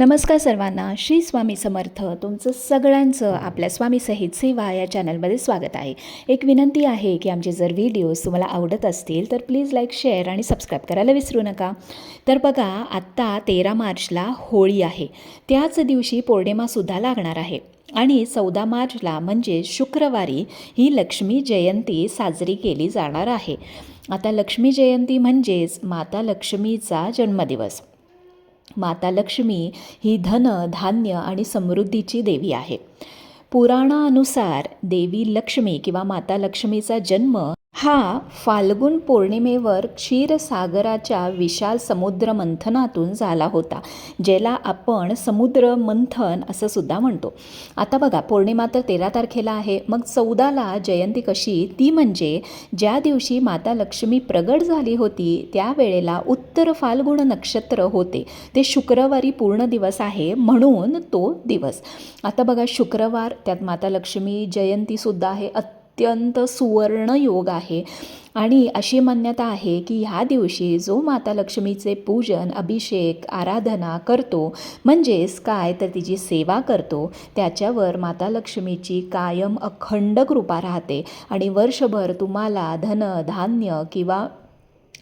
नमस्कार सर्वांना. श्री स्वामी समर्थ. तुमचं सगळ्यांचं आपल्या स्वामी सहित सेवा या चॅनलमध्ये स्वागत आहे. एक विनंती आहे की आमचे जर व्हिडिओज तुम्हाला आवडत असतील तर प्लीज लाईक, शेअर आणि सबस्क्राईब करायला विसरू नका. तर बघा, आत्ता 13 मार्चला होळी आहे. त्याच दिवशी पौर्णिमासुद्धा लागणार आहे आणि 14 मार्चला म्हणजे शुक्रवारी ही लक्ष्मी जयंती साजरी केली जाणार आहे. आता लक्ष्मी जयंती म्हणजेच माता लक्ष्मीचा जन्मदिवस. माता लक्ष्मी ही धन, धान्य आणि समृद्धीची देवी आहे. पुराणानुसार देवी लक्ष्मी किंवा माता लक्ष्मीचा जन्म हा फाल्गुन पौर्णिमेवर क्षीरसागराच्या विशाल समुद्र मंथनातून झाला होता, ज्याला आपण समुद्र मंथन असं सुद्धा म्हणतो. आता बघा, पौर्णिमा तर 13 तारखेला आहे, मग 14ला जयंती कशी? ती म्हणजे ज्या दिवशी माता लक्ष्मी प्रगट झाली होती त्यावेळेला उत्तर फाल्गुन नक्षत्र होते. ते शुक्रवारी पूर्ण दिवस आहे, म्हणून तो दिवस. आता बघा, शुक्रवार, त्यात माता लक्ष्मी जयंतीसुद्धा आहे. अत्यंत सुवर्ण योग आहे आणि अशी मान्यता आहे की ह्या दिवशी जो माता लक्ष्मीचे पूजन, अभिषेक, आराधना करतो, म्हणजेच काय तर तिची सेवा करतो, त्याच्यावर माता लक्ष्मीची कायम अखंड कृपा राहते आणि वर्षभर तुम्हाला धन, धान्य किंवा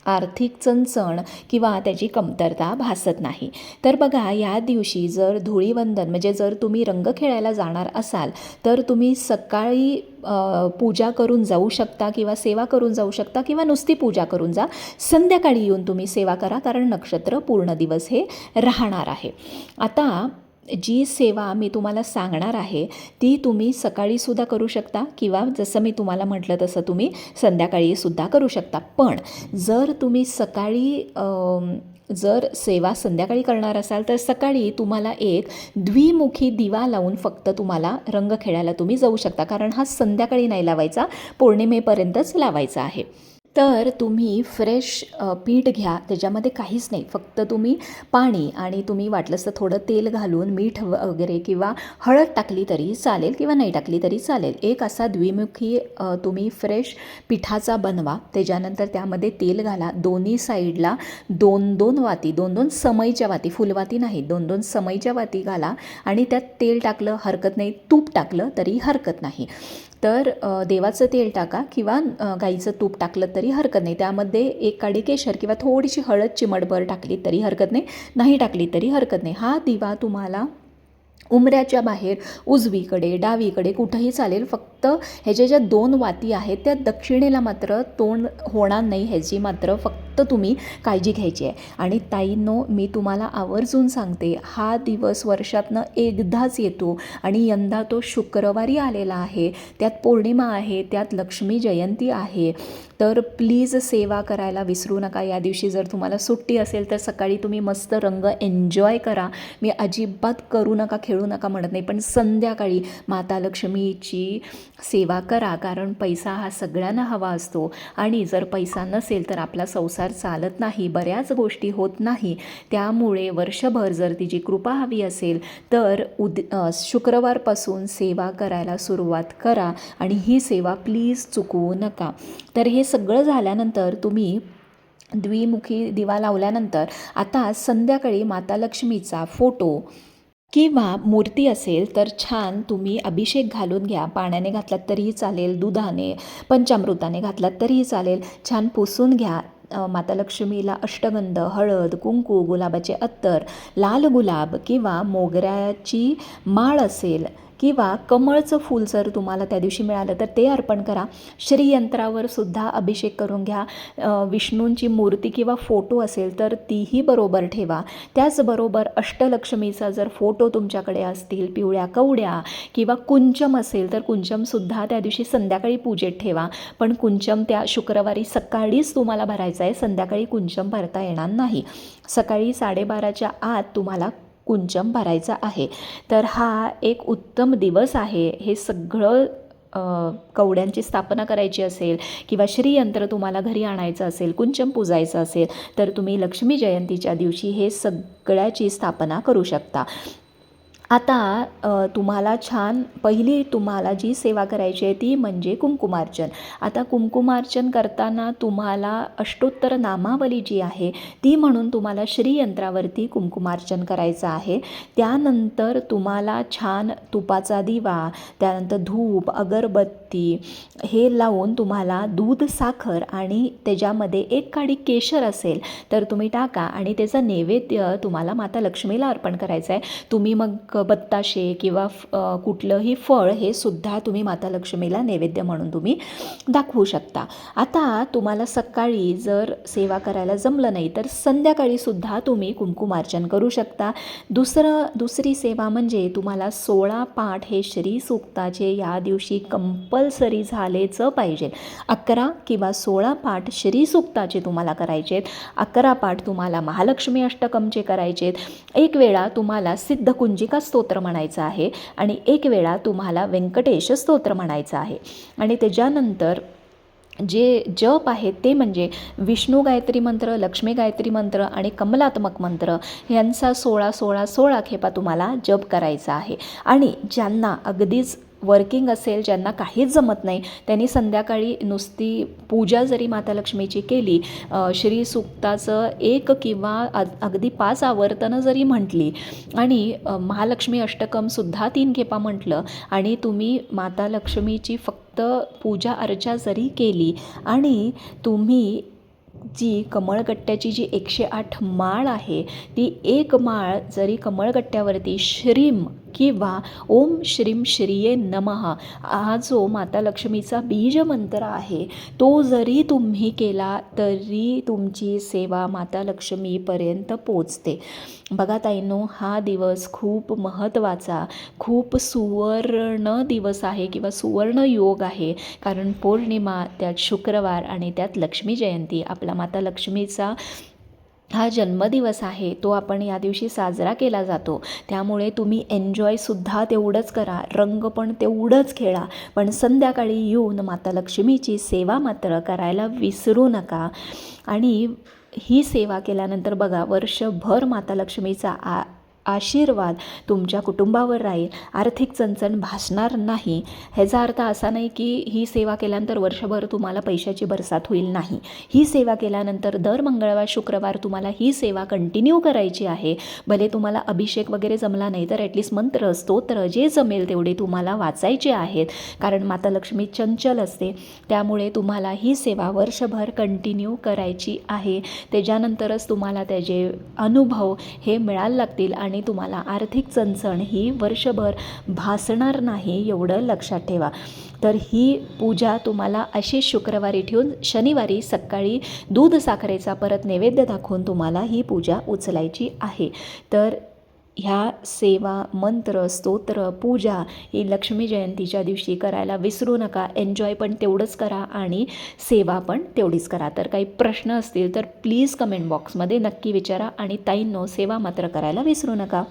आर्थिक चणचण किंवा त्याची कमतरता भासत नाही. तर बघा, या दिवशी जर धुळीवंदन म्हणजे जर तुम्ही रंग खेळायला जाणार असाल तर तुम्ही सकाळी पूजा करून जाऊ शकता किंवा सेवा करून जाऊ शकता किंवा नुसती पूजा करून जा. संध्याकाळी येऊन तुम्ही सेवा करा, कारण नक्षत्र पूर्ण दिवस हे राहणार आहे. आता जी सेवा मी तुम्हाला सांगणार आहे ती तुम्ही सकाळीसुद्धा करू शकता किंवा जसं मी तुम्हाला म्हटलं तसं तुम्ही संध्याकाळीसुद्धा करू शकता. पण जर तुम्ही सकाळी जर सेवा संध्याकाळी करणार असाल तर सकाळी तुम्हाला एक द्विमुखी दिवा लावून फक्त तुम्हाला रंग खेळायला तुम्ही जाऊ शकता, कारण हा संध्याकाळी नाही लावायचा, पौर्णिमेपर्यंतच लावायचा आहे. तर तुम्ही फ्रेश पीठ घ्या, त्याच्यामध्ये काहीच नाही, फक्त तुम्ही पाणी आणि तुम्ही वाटलंच तर थोडं तेल घालून मीठ वगैरे किंवा हळद टाकली तरी चालेल किंवा नाही टाकली तरी चालेल. एक असा द्विमुखी तुम्ही फ्रेश पिठाचा बनवा. त्याच्यानंतर त्यामध्ये तेल घाला. दोन्ही साईडला 2-2 वाती, 2-2 समईच्या वाती, फुलवाती नाही, 2-2 समईच्या वाती घाला आणि त्यात तेल टाकलं हरकत नाही, तूप टाकलं तरी हरकत नाही. तर देवाचं तेल टाका किंवा गाईचं तूप टाकलं तरी हरकत नाही. त्यामध्ये एक काडी केशर किंवा थोडीशी हळद चिमटभर टाकली तरी हरकत नाही, नाही टाकली तरी हरकत नाही. हा दिवा तुम्हाला उंबऱ्याच्या बाहेर उजवीकडे, डावीकडे कुठंही चालेल, फक्त ह्याच्या ज्या 2 वाती आहेत त्या दक्षिणेला मात्र तोंड होणार नाही, ह्याची मात्र फक्त तुम्ही काळजी घ्यायची आहे. आणि ताईंनो, मी तुम्हाला आवर्जून सांगते, हा दिवस वर्षातनं एकदाच येतो आणि यंदा तो शुक्रवारी आलेला आहे, त्यात पौर्णिमा आहे, त्यात लक्ष्मी जयंती आहे. तर प्लीज सेवा करायला विसरू नका. या दिवशी जर तुम्हाला सुट्टी असेल तर सकाळी तुम्ही मस्त रंग एन्जॉय करा. मी अजिबात करू नका, खेळू नका म्हणत नाही, पण संध्याकाळी माता लक्ष्मीची सेवा करा, कारण पैसा हा सगळ्यांना हवा असतो आणि जर पैसा नसेल तर आपला संसार चालत नाही, बऱ्याच गोष्टी होत नाही. त्यामुळे वर्षभर जर तिची कृपा हवी असेल तर शुक्रवारपासून सेवा करायला सुरुवात करा आणि ही सेवा प्लीज चुकवू नका. तर हे सगळं झाल्यानंतर तुम्ही द्विमुखी दिवा लावल्यानंतर आता संध्याकाळी माता लक्ष्मीचा फोटो किंवा मूर्ती असेल तर छान तुम्ही अभिषेक घालून घ्या. पाण्याने घातलात तरीही चालेल, दुधाने, पंचामृताने घातलात तरीही चालेल. छान पुसून घ्या. माता लक्ष्मीला अष्टगंध, हळद, कुंकू, गुलाबाचे अत्तर, लाल गुलाब किंवा मोगऱ्याची माळ असेल किंवा कमळचं फूल जर तुम्हाला त्या दिवशी मिळालं तर ते अर्पण करा. श्रीयंत्रावर सुद्धा अभिषेक करून घ्या. विष्णूंची मूर्ती किंवा फोटो असेल तर तीही बरोबर ठेवा. त्याचबरोबर अष्टलक्ष्मीचा जर फोटो तुमच्याकडे असतील, पिवळ्या कवड्या किंवा कुंचम असेल तर कुंचमसुद्धा त्या दिवशी संध्याकाळी पूजेत ठेवा. पण कुंचम त्या शुक्रवारी सकाळीच तुम्हाला भरायचं आहे, संध्याकाळी कुंचम भरता येणार नाही. सकाळी 12:30च्या आत तुम्हाला कुंचम भरायचा आहे. तर हा एक उत्तम दिवस आहे. हे सगळं कवड्यांची स्थापना करायची असेल किंवा श्रीयंत्र तुम्हाला घरी आणायचं असेल, कुंचम पूजायचं असेल तर तुम्ही लक्ष्मी जयंतीच्या दिवशी हे सगळ्याची स्थापना करू शकता. आता तुम्हाला छान पहिली तुम्हाला जी सेवा करायची आहे ती म्हणजे कुंकुमार्चन. आता कुंकुमार्चन करताना तुम्हाला अष्टोत्तर नामावली जी आहे ती म्हणून तुम्हाला श्रीयंत्रावरती कुंकुमार्चन करायचं आहे. त्यानंतर तुम्हाला छान तुपाचा दिवा, त्यानंतर धूप, अगरबत्ती हे लावून तुम्हाला दूध, साखर आणि त्याच्यामध्ये एक काडी केशर असेल तर तुम्ही टाका आणि त्याचा नैवेद्य तुम्हाला माता लक्ष्मीला अर्पण करायचं आहे. तुम्ही मग बत्ताशे किंवा कुठलंही फळ हे सुद्धा तुम्ही माता लक्ष्मीला नैवेद्य म्हणून तुम्ही दाखवू शकता. आता तुम्हाला सकाळी जर सेवा करायला जमलं नाही तर संध्याकाळी सुद्धा तुम्ही कुंकुमार्चन करू शकता. दुसरी सेवा म्हणजे तुम्हाला 16 पाठ हे श्री सूक्ताचे या दिवशी कंपल्सरी झालेच पाहिजे. 11 किंवा 16 पाठ श्री सूक्ताचे तुम्हाला करायचे आहेत. 11 पाठ तुम्हाला महालक्ष्मी अष्टकमचे करायचे आहेत. एक वेळा तुम्हाला सिद्धकुंजिका स्तोत्र म्हणायचं आहे आणि एक वेळा तुम्हाला व्यंकटेश स्तोत्र म्हणायचं आहे. आणि त्याच्यानंतर जे जप आहेत ते म्हणजे विष्णू गायत्री मंत्र, लक्ष्मी गायत्री मंत्र आणि कमलात्मक मंत्र यांचा 16 खेपा तुम्हाला जप करायचा आहे. आणि ज्यांना अगदीच वर्किंग असेल, ज्यांना काहीच जमत नाही, त्यांनी संध्याकाळी नुसती पूजा जरी माता लक्ष्मीची केली, श्री सूक्ताचं 1 किंवा अगदी 5 आवर्तनं जरी म्हटली आणि महालक्ष्मी अष्टकमसुद्धा 3 खेपा म्हटलं आणि तुम्ही माता लक्ष्मीची फक्त पूजा अर्चा जरी केली आणि तुम्ही जी कमळगट्ट्याची जी 108 माळ आहे ती एक माळ जरी कमळगट्ट्यावरती श्रीम किंवा ओम श्रीम श्रीये नमः हा जो माता लक्ष्मीचा बीज मंत्र आहे तो जरी तुम्ही केला तरी तुमची सेवा माता लक्ष्मीपर्यंत पोचते. बघा ताईंनो, हा दिवस खूप महत्त्वाचा, खूप सुवर्ण दिवस आहे किंवा सुवर्ण योग आहे. कारण पौर्णिमा, त्यात शुक्रवार आणि त्यात लक्ष्मी जयंती, आपला माता लक्ष्मीचा हा जन्मदिवस आहे तो आपण या दिवशी साजरा केला जातो. त्यामुळे तुम्ही एन्जॉयसुद्धा तेवढंच करा, रंग पण तेवढंच खेळा, पण संध्याकाळी येऊन माता लक्ष्मीची सेवा मात्र करायला विसरू नका. आणि ही सेवा केल्यानंतर बघा वर्षभर माता लक्ष्मीचा आशीर्वाद तुमच्या कुटुंबावर राहील, आर्थिक चणचण भासणार नाही. ह्याचा अर्थ असा नाही की ही सेवा केल्यानंतर वर्षभर तुम्हाला पैशाची बरसात होईल, नाही. ही सेवा केल्यानंतर दर मंगळवार शुक्रवार तुम्हाला ही सेवा कंटिन्यू करायची आहे. भले तुम्हाला अभिषेक वगैरे जमला नाही तर ॲटलिस्ट मंत्र, स्तोत्र जे जमेल तेवढे तुम्हाला वाचायचे आहेत. कारण माता लक्ष्मी चंचल असते, त्यामुळे तुम्हाला ही सेवा वर्षभर कंटिन्यू करायची आहे. त्याच्यानंतरच तुम्हाला त्याचे अनुभव हे मिळायला लागतील आणि तुम्हाला आर्थिक चणचण ही वर्षभर भासणार नाही, एवढं लक्षात ठेवा. तर ही पूजा तुम्हाला अशी शुक्रवारी ठेवून शनिवारी सकाळी दूध साखरेचा परत नैवेद्य दाखवून तुम्हाला ही पूजा उचलायची आहे. तर ह्या सेवा, मंत्र, स्तोत्र, पूजा ही लक्ष्मी जयंतीच्या दिवशी करायला विसरू नका. एन्जॉय पण तेवढंच करा आणि सेवा पण तेवढीच करा. तर काही प्रश्न असतील तर प्लीज कमेंट बॉक्समध्ये नक्की विचारा आणि ताईंनो सेवा मात्र करायला विसरू नका.